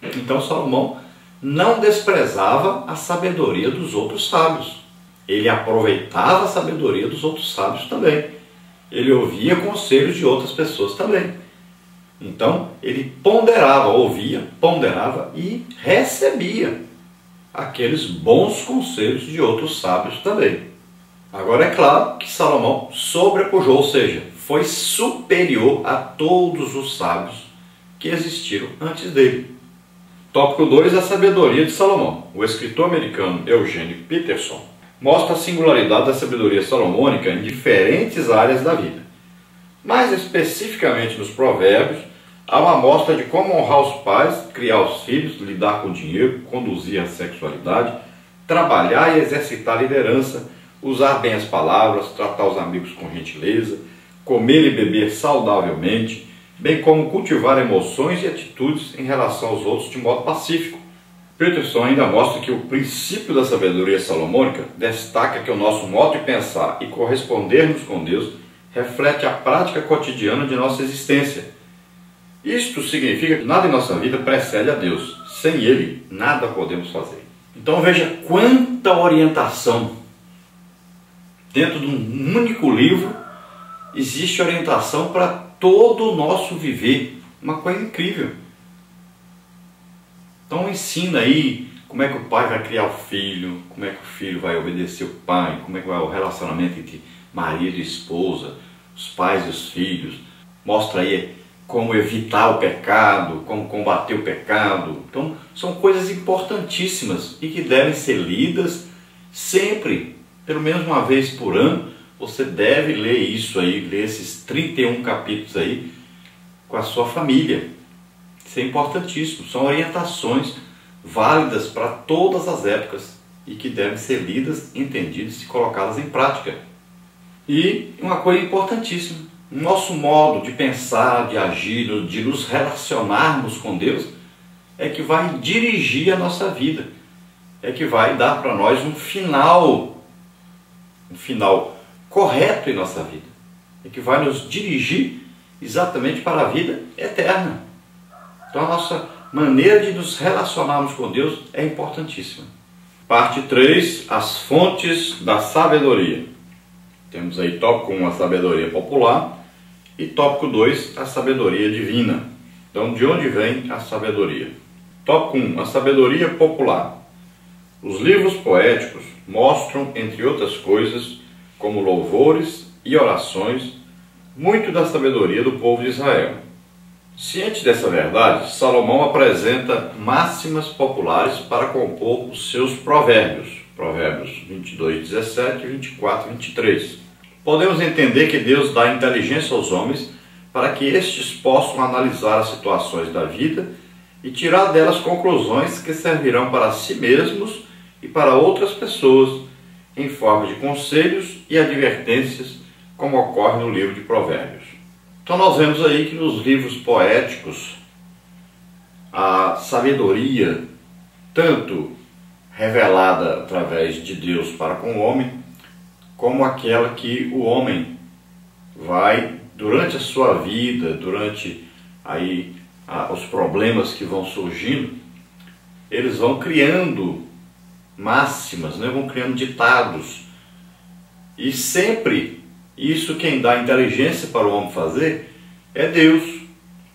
Então Salomão não desprezava a sabedoria dos outros sábios. Ele aproveitava a sabedoria dos outros sábios também. Ele ouvia conselhos de outras pessoas também. Então ele ponderava, ouvia, ponderava e recebia aqueles bons conselhos de outros sábios também. Agora é claro que Salomão sobrepujou, ou seja, foi superior a todos os sábios que existiram antes dele. Tópico 2, a sabedoria de Salomão. O escritor americano Eugene Peterson mostra a singularidade da sabedoria salomônica em diferentes áreas da vida. Mais especificamente nos provérbios, há uma amostra de como honrar os pais, criar os filhos, lidar com o dinheiro, conduzir a sexualidade, trabalhar e exercitar a liderança, usar bem as palavras, tratar os amigos com gentileza, comer e beber saudavelmente, bem como cultivar emoções e atitudes em relação aos outros de modo pacífico. Peterson ainda mostra que o princípio da sabedoria salomônica destaca que o nosso modo de pensar e correspondermos com Deus reflete a prática cotidiana de nossa existência. Isto significa que nada em nossa vida precede a Deus. Sem Ele, nada podemos fazer. Então veja quanta orientação. Dentro de um único livro existe orientação para todo o nosso viver. Uma coisa incrível. Então ensina aí como é que o pai vai criar o filho, como é que o filho vai obedecer o pai, como é que vai o relacionamento entre marido e esposa, os pais e os filhos. Mostra aí como evitar o pecado, como combater o pecado. Então são coisas importantíssimas e que devem ser lidas sempre, pelo menos uma vez por ano. Você deve ler isso aí, ler esses 31 capítulos aí com a sua família. Isso é importantíssimo, são orientações válidas para todas as épocas e que devem ser lidas, entendidas e colocadas em prática. E uma coisa importantíssima, o nosso modo de pensar, de agir, de nos relacionarmos com Deus é que vai dirigir a nossa vida, é que vai dar para nós um final correto em nossa vida, é que vai nos dirigir exatamente para a vida eterna. Então a nossa maneira de nos relacionarmos com Deus é importantíssima. Parte 3, as fontes da sabedoria. Temos aí tópico 1, a sabedoria popular, e tópico 2, a sabedoria divina. Então, de onde vem a sabedoria? Tópico 1, a sabedoria popular. Os livros poéticos mostram, entre outras coisas, como louvores e orações, muito da sabedoria do povo de Israel. Ciente dessa verdade, Salomão apresenta máximas populares para compor os seus provérbios. Provérbios 22, 17, 24 e 23. Podemos entender que Deus dá inteligência aos homens para que estes possam analisar as situações da vida e tirar delas conclusões que servirão para si mesmos e para outras pessoas, em forma de conselhos e advertências, como ocorre no livro de Provérbios. Então nós vemos aí que nos livros poéticos a sabedoria, tanto revelada através de Deus para com o homem, como aquela que o homem vai, durante a sua vida, durante aí os problemas que vão surgindo, eles vão criando máximas, vão criando ditados, e sempre isso quem dá inteligência para o homem fazer é Deus.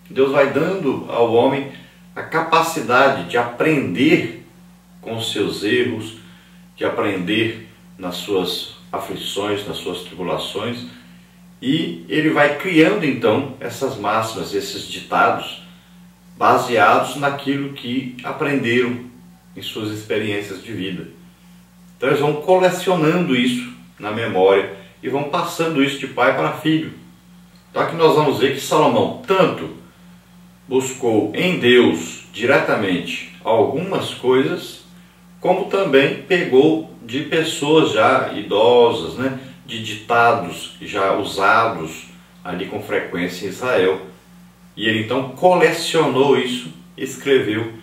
Deus vai dando ao homem a capacidade de aprender com os seus erros, de aprender nas suas aflições, nas suas tribulações, e ele vai criando então essas máximas, esses ditados, baseados naquilo que aprenderam em suas experiências de vida. Então eles vão colecionando isso na memória e vão passando isso de pai para filho. Então aqui nós vamos ver que Salomão tanto buscou em Deus diretamente algumas coisas, como também pegou de pessoas já idosas, de ditados já usados ali com frequência em Israel. E ele então colecionou isso, escreveu,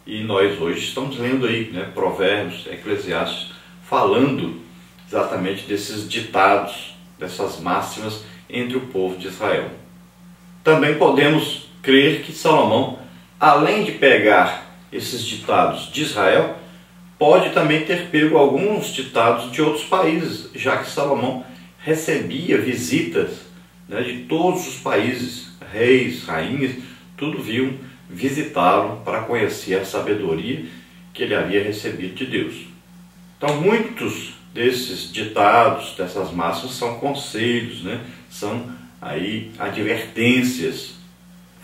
e nós hoje estamos lendo aí, Provérbios, Eclesiastes, falando exatamente desses ditados, dessas máximas entre o povo de Israel. Também podemos crer que Salomão além de pegar esses ditados de Israel, pode também ter pego alguns ditados de outros países, já que Salomão recebia visitas, né, de todos os países, reis, rainhas, tudo vinham visitá-lo para conhecer a sabedoria que ele havia recebido de Deus. Então muitos desses ditados, dessas máximas, são conselhos, né? São aí advertências,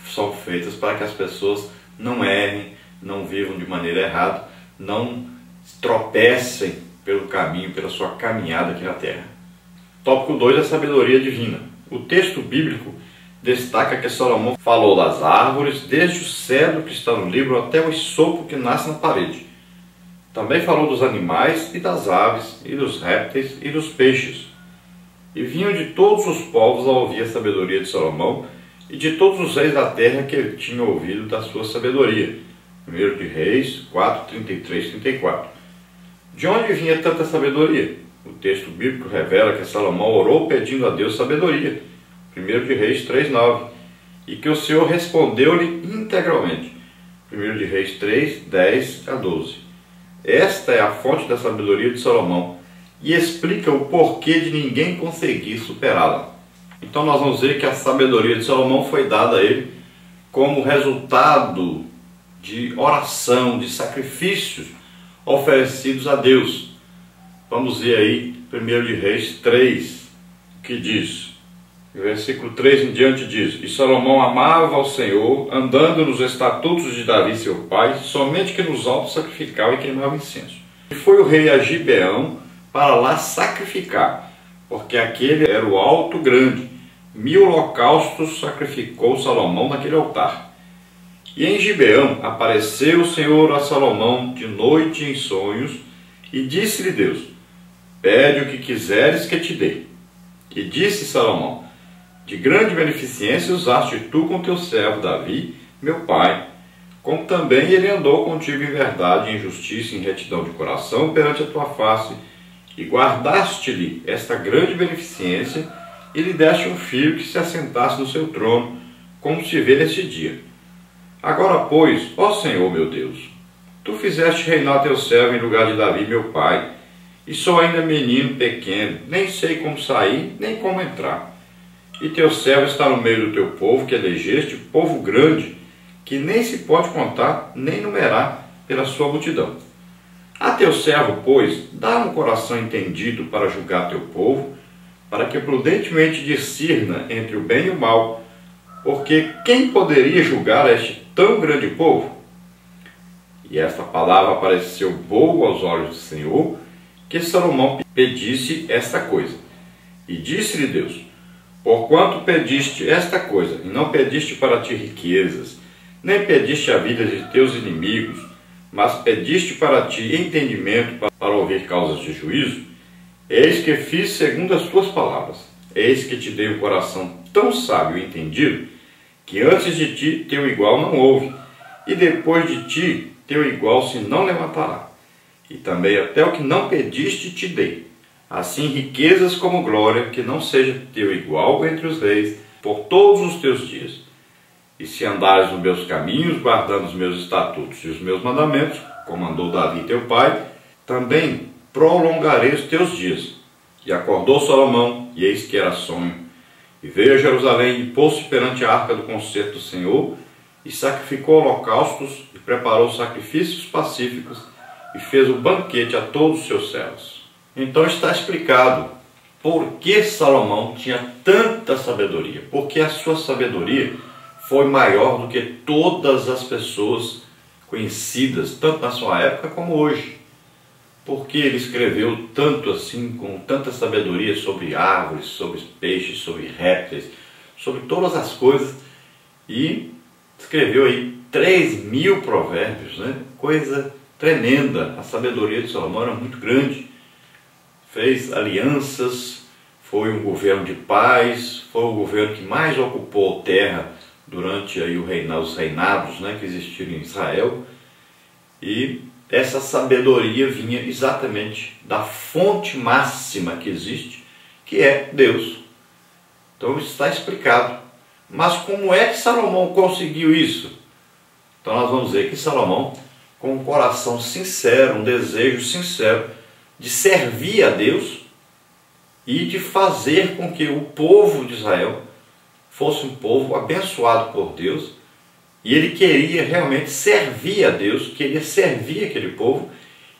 são feitas para que as pessoas não errem, não vivam de maneira errada, não tropecem pelo caminho, pela sua caminhada aqui na Terra. Tópico 2 é a sabedoria divina. O texto bíblico destaca que Salomão falou das árvores, desde o cedro que está no livro até o esopo que nasce na parede. Também falou dos animais e das aves, e dos répteis e dos peixes. E vinham de todos os povos a ouvir a sabedoria de Salomão, e de todos os reis da terra que ele tinha ouvido da sua sabedoria. 1 de Reis 4, 33, 34. De onde vinha tanta sabedoria? O texto bíblico revela que Salomão orou pedindo a Deus sabedoria. 1 de Reis 3, 9. E que o Senhor respondeu-lhe integralmente. 1 de Reis 3, 10 a 12. Esta é a fonte da sabedoria de Salomão e explica o porquê de ninguém conseguir superá-la. Então nós vamos ver que a sabedoria de Salomão foi dada a ele como resultado de oração, de sacrifícios oferecidos a Deus. Vamos ver aí 1 de Reis 3, que diz, o versículo 3 em diante diz: E Salomão amava ao Senhor, andando nos estatutos de Davi seu pai, somente que nos altos sacrificava e queimava incenso. E foi o rei a Gibeão para lá sacrificar, porque aquele era o alto grande. 1000 holocaustos sacrificou Salomão naquele altar. E em Gibeão apareceu o Senhor a Salomão de noite em sonhos, e disse-lhe Deus: Pede o que quiseres que te dê. E disse Salomão: De grande beneficência usaste tu com teu servo Davi, meu pai, como também ele andou contigo em verdade, em justiça e em retidão de coração perante a tua face, e guardaste-lhe esta grande beneficência, e lhe deste um filho que se assentasse no seu trono, como se vê neste dia. Agora, pois, ó Senhor meu Deus, tu fizeste reinar teu servo em lugar de Davi, meu pai, e sou ainda menino pequeno, nem sei como sair, nem como entrar. E teu servo está no meio do teu povo, que elegeste, povo grande, que nem se pode contar, nem numerar pela sua multidão. A teu servo, pois, dá um coração entendido para julgar teu povo, para que prudentemente discirna entre o bem e o mal, porque quem poderia julgar este tão grande povo? E esta palavra pareceu boa aos olhos do Senhor, que Salomão pedisse esta coisa. E disse-lhe Deus: Porquanto pediste esta coisa, e não pediste para ti riquezas, nem pediste a vida de teus inimigos, mas pediste para ti entendimento para ouvir causas de juízo, eis que fiz segundo as tuas palavras. Eis que te dei um coração tão sábio e entendido, que antes de ti teu igual não houve, e depois de ti teu igual se não levantará. E também até o que não pediste te dei, assim riquezas como glória, que não seja teu igual entre os reis, por todos os teus dias. E se andares nos meus caminhos, guardando os meus estatutos e os meus mandamentos, como mandou Davi teu pai, também prolongarei os teus dias. E acordou Salomão, e eis que era sonho. E veio a Jerusalém, e pôs-se perante a arca do concerto do Senhor, e sacrificou holocaustos, e preparou sacrifícios pacíficos, e fez um banquete a todos os seus servos. Então está explicado por que Salomão tinha tanta sabedoria. Porque a sua sabedoria foi maior do que todas as pessoas conhecidas, tanto na sua época como hoje. Porque ele escreveu tanto assim, com tanta sabedoria sobre árvores, sobre peixes, sobre répteis, sobre todas as coisas, e escreveu aí 3.000 provérbios, né? Coisa tremenda. A sabedoria de Salomão era muito grande. Fez alianças, foi um governo de paz, foi o governo que mais ocupou terra durante aí os reinados, né, que existiram em Israel. E essa sabedoria vinha exatamente da fonte máxima que existe, que é Deus. Então isso está explicado. Mas como é que Salomão conseguiu isso? Então nós vamos ver que Salomão, com um coração sincero, um desejo sincero de servir a Deus e de fazer com que o povo de Israel fosse um povo abençoado por Deus, e ele queria realmente servir a Deus, queria servir aquele povo,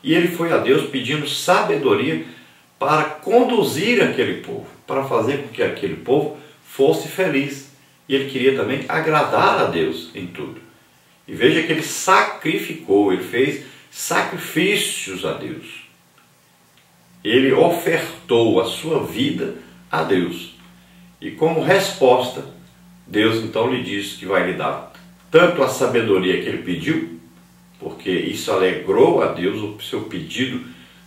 e ele foi a Deus pedindo sabedoria para conduzir aquele povo, para fazer com que aquele povo fosse feliz. E ele queria também agradar a Deus em tudo. E veja que ele sacrificou, ele fez sacrifícios a Deus. Ele ofertou a sua vida a Deus. E como resposta, Deus então lhe disse que vai lhe dar tanto a sabedoria que ele pediu, porque isso alegrou a Deus, o seu pedido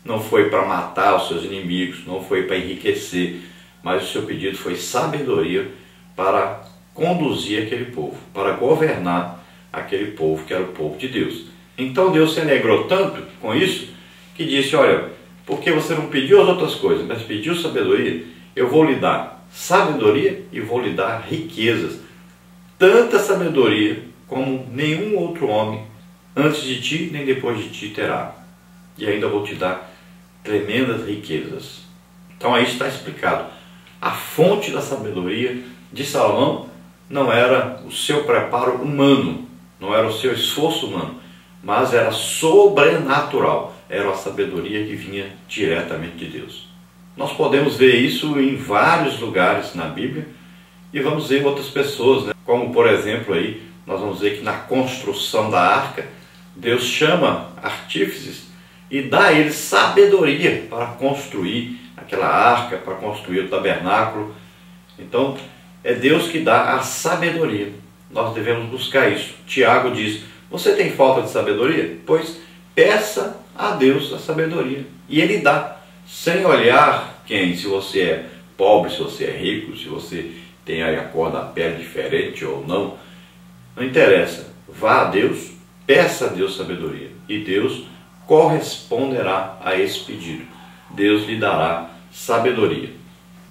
não foi para matar os seus inimigos, não foi para enriquecer, mas o seu pedido foi sabedoria para conduzir aquele povo, para governar aquele povo que era o povo de Deus. Então Deus se alegrou tanto com isso, que disse, olha, porque você não pediu as outras coisas, mas pediu sabedoria, eu vou lhe dar sabedoria e vou lhe dar riquezas. Tanta sabedoria como nenhum outro homem antes de ti nem depois de ti terá. E ainda vou te dar tremendas riquezas. Então aí está explicado. A fonte da sabedoria de Salomão não era o seu preparo humano, não era o seu esforço humano, mas era sobrenatural. Era a sabedoria que vinha diretamente de Deus. Nós podemos ver isso em vários lugares na Bíblia e vamos ver outras pessoas, né? Como por exemplo aí, nós vamos ver que na construção da arca, Deus chama artífices e dá a eles sabedoria para construir aquela arca, para construir o tabernáculo. Então, é Deus que dá a sabedoria. Nós devemos buscar isso. Tiago diz, você tem falta de sabedoria? Pois peça a Deus a sabedoria. E Ele dá, sem olhar se você é pobre, se você é rico, se você tem aí a cor da pele diferente ou não. Não interessa. Vá a Deus, peça a Deus sabedoria. E Deus corresponderá a esse pedido. Deus lhe dará sabedoria.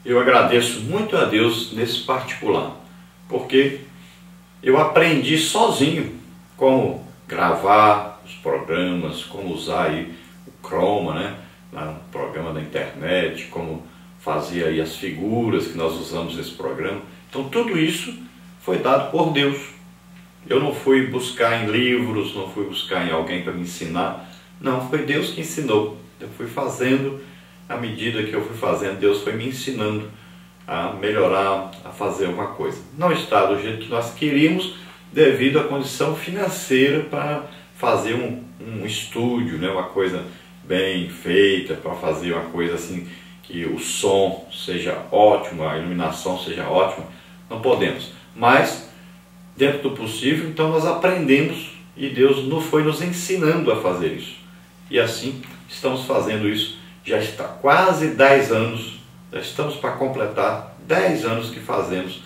Eu agradeço muito a Deus nesse particular, porque eu aprendi sozinho como gravar os programas, como usar aí o Chroma, né, no programa da internet, como fazer aí as figuras que nós usamos nesse programa. Então tudo isso foi dado por Deus. Eu não fui buscar em livros, não fui buscar em alguém para me ensinar. Não, foi Deus que ensinou. Eu fui fazendo, à medida que eu fui fazendo, Deus foi me ensinando a melhorar, a fazer uma coisa. Não está do jeito que nós queríamos, devido à condição financeira para fazer um estúdio, né? Uma coisa bem feita, para fazer uma coisa assim, que o som seja ótimo, a iluminação seja ótima. Não podemos, mas dentro do possível, então nós aprendemos e Deus foi nos ensinando a fazer isso. E assim estamos fazendo isso, já está quase 10 anos, já estamos para completar 10 anos que fazemos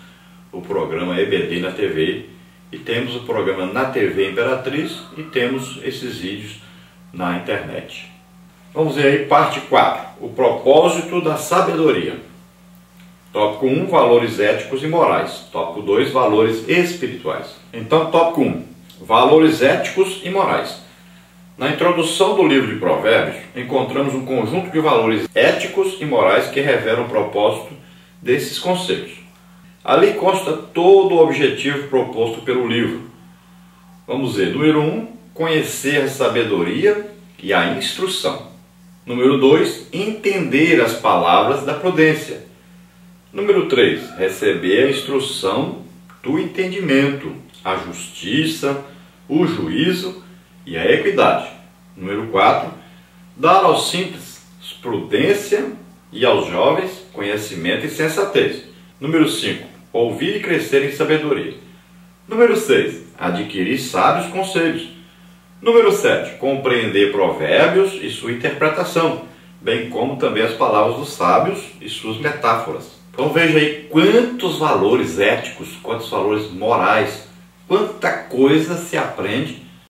o programa EBD na TV, e temos o programa na TV Imperatriz e temos esses vídeos na internet. Vamos ver aí parte 4, o propósito da sabedoria. Tópico 1, valores éticos e morais. Tópico 2, valores espirituais. Então, tópico 1, valores éticos e morais. Na introdução do livro de Provérbios, encontramos um conjunto de valores éticos e morais que revelam o propósito desses conceitos. Ali consta todo o objetivo proposto pelo livro. Vamos ver, número 1, conhecer a sabedoria e a instrução. Número 2, entender as palavras da prudência. Número 3, receber a instrução do entendimento, a justiça, o juízo e a equidade. Número 4, dar aos simples prudência e aos jovens conhecimento e sensatez. Número 5, ouvir e crescer em sabedoria. Número 6, adquirir sábios conselhos. Número 7, compreender provérbios e sua interpretação, bem como também as palavras dos sábios e suas metáforas. Então veja aí quantos valores éticos, quantos valores morais, quanta coisa se aprende